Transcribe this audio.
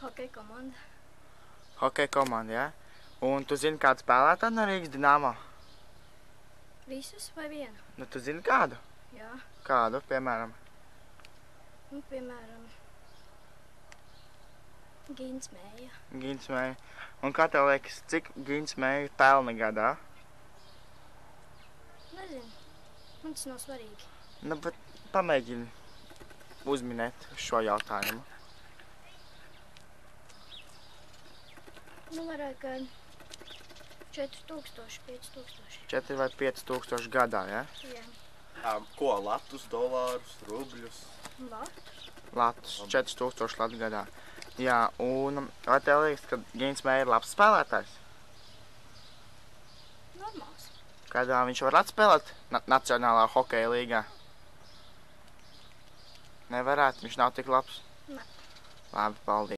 Hokeja komanda. Hokeja komanda, jā? Un tu zini kādu spēlētāju no Rīgas Dinamo? Visus vai vienu? Nu, tu zini kādu? Jā. Kādu, piemēram? Nu, piemēram, Gins Mēja. Gins Mēja. Un kā tev liekas, cik Gins Mēja pelna gadā? Nezinu. Man tas nav svarīgi. Nu, bet pamēģini uzminēt šo jautājumu. Nu, varētu kā 4000, 5000. 4 vai 5000 gadā, jā? Jā. Ko? Latus, dolārus, rubļus? Latus. Latus, 4000 latu gadā. Jā, un vai tev liekas, ka Gins Mēja ir labs spēlētājs? Normāls. Kādā viņš var atspēlēt Nacionālā hokeja līgā? Nevarētu, viņš nav tik labs? Nē. Labi, paldies.